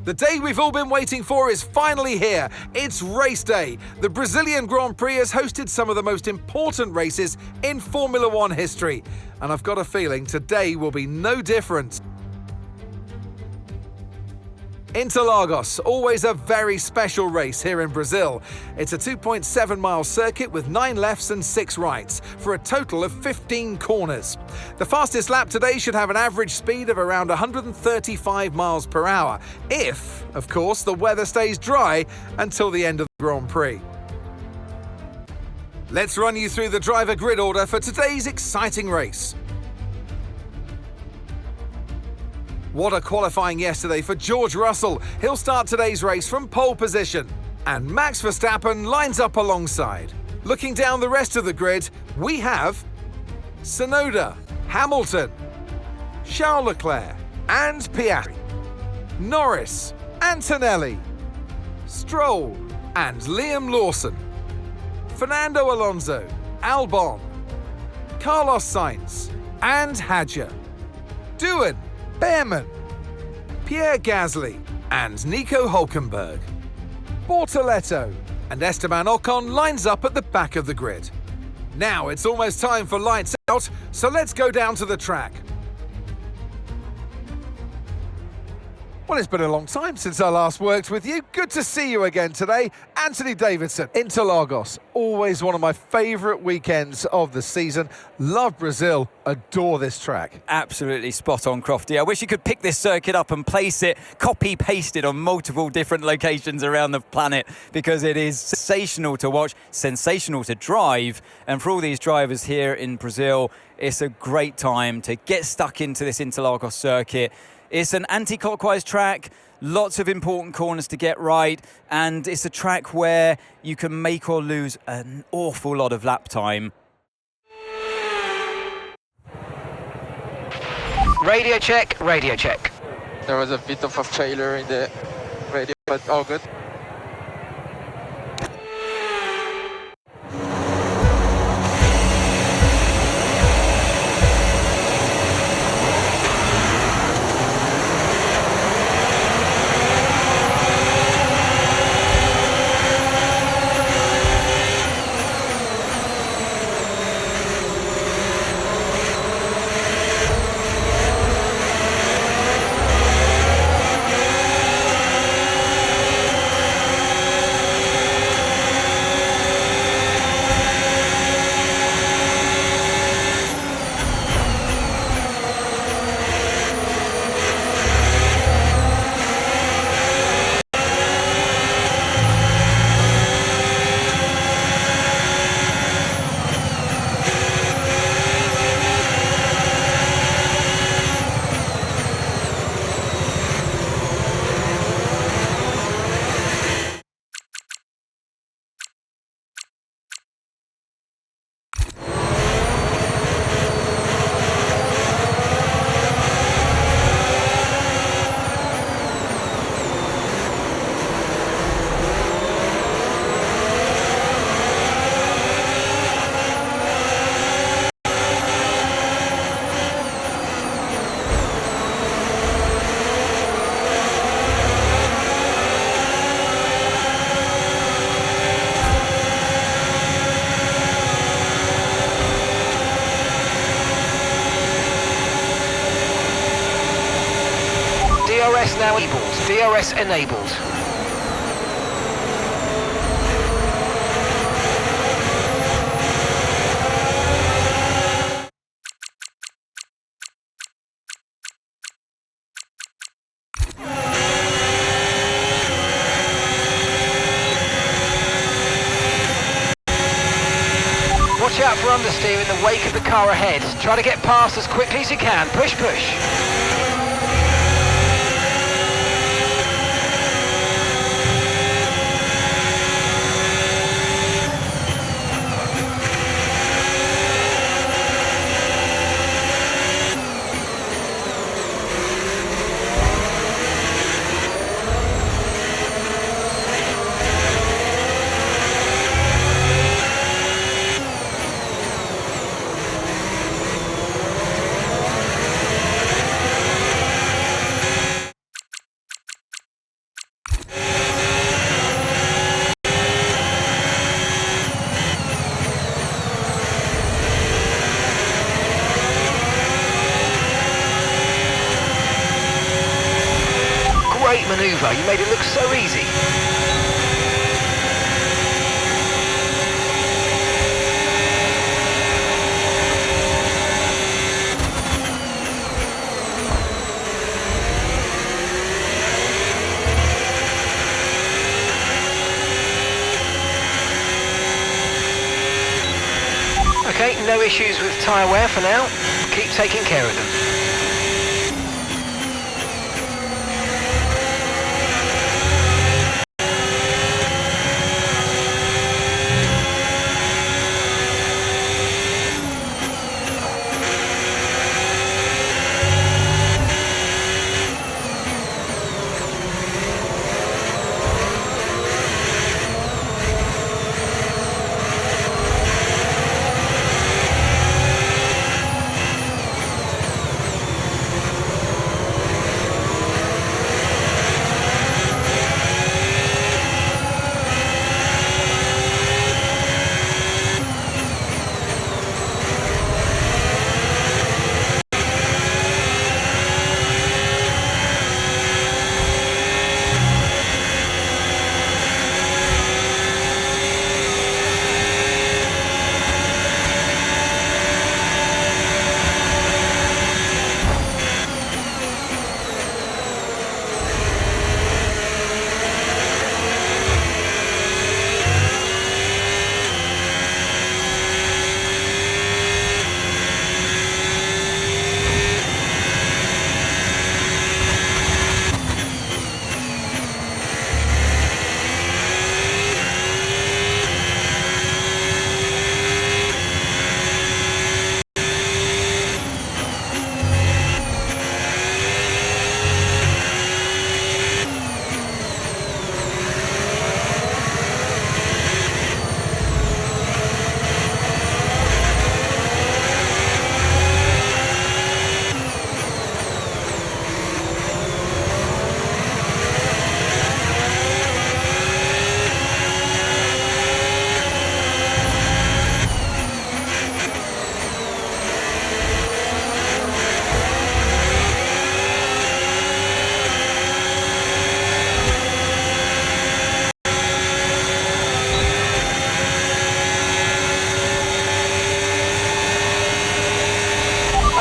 The day we've all been waiting for is finally here. It's race day. The Brazilian Grand Prix has hosted some of the most important races in Formula One history. And I've got a feeling today will be no different. Interlagos, always a very special race here in Brazil. It's a 2.7-mile circuit with 9 lefts and 6 rights, for a total of 15 corners. The fastest lap today should have an average speed of around 135 miles per hour, if, of course, the weather stays dry until the end of the Grand Prix. Let's run you through the driver grid order for today's exciting race. What a qualifying yesterday for George Russell. He'll start today's race from pole position. And Max Verstappen lines up alongside. Looking down the rest of the grid, we have Tsunoda, Hamilton, Charles Leclerc and Piastri, Norris, Antonelli, Stroll and Liam Lawson, Fernando Alonso, Albon, Carlos Sainz and Hadjar, Doohan, Behrman, Pierre Gasly and Nico Hülkenberg. Bortoleto and Esteban Ocon lines up at the back of the grid. Now it's almost time for lights out, so let's go down to the track. Well, it's been a long time since I last worked with you. Good to see you again today. Anthony Davidson, Interlagos, always one of my favourite weekends of the season. Love Brazil, adore this track. Absolutely spot on, Crofty. I wish you could pick this circuit up and place it, copy-paste it on multiple different locations around the planet, because it is sensational to watch, sensational to drive. And for all these drivers here in Brazil, it's a great time to get stuck into this Interlagos circuit. It's an anti-clockwise track, lots of important corners to get right, and it's a track where you can make or lose an awful lot of lap time. Radio check, radio check. There was a bit of a failure in the radio, but all good. DRS now enabled. DRS enabled. Watch out for understeer in the wake of the car ahead. Try to get past as quickly as you can. Push, push. great manoeuvre. You made it look so easy. Okay, no issues with tyre wear for now. Keep taking care of them.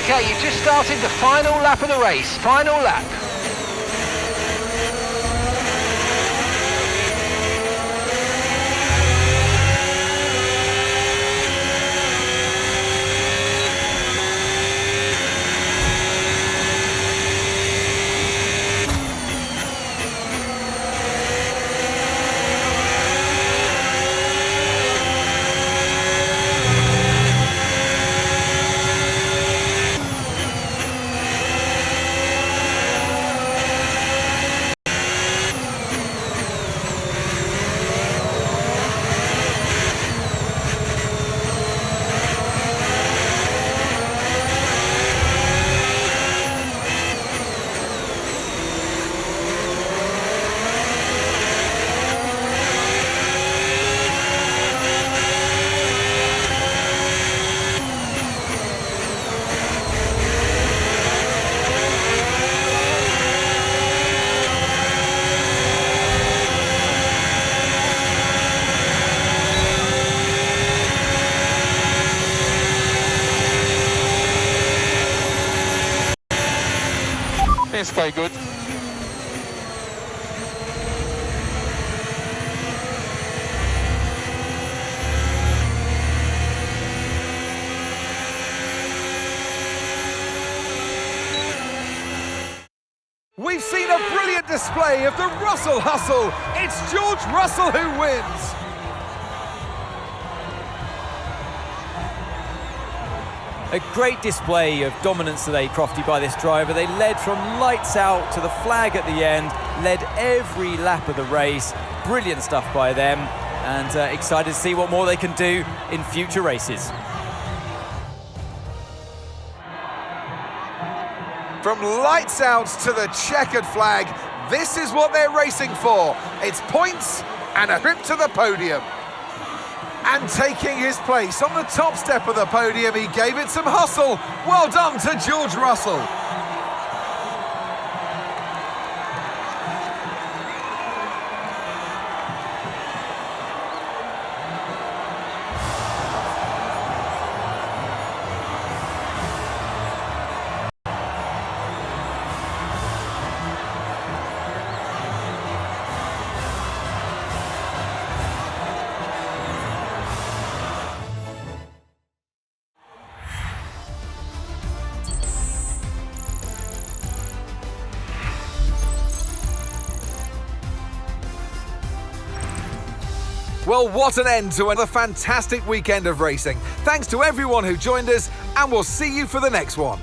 Okay, you've just started the final lap of the race. Final lap. It's quite good. We've seen a brilliant display of the Russell hustle. It's George Russell who wins. A great display of dominance today, Crofty, by this driver. They led from lights out to the flag at the end, led every lap of the race. Brilliant stuff by them, and excited to see what more they can do in future races. From lights out to the checkered flag, this is what they're racing for. It's points and a trip to the podium. And taking his place on the top step of the podium, he gave it some hustle. Well done to George Russell. Well, what an end to another fantastic weekend of racing. Thanks to everyone who joined us, and we'll see you for the next one.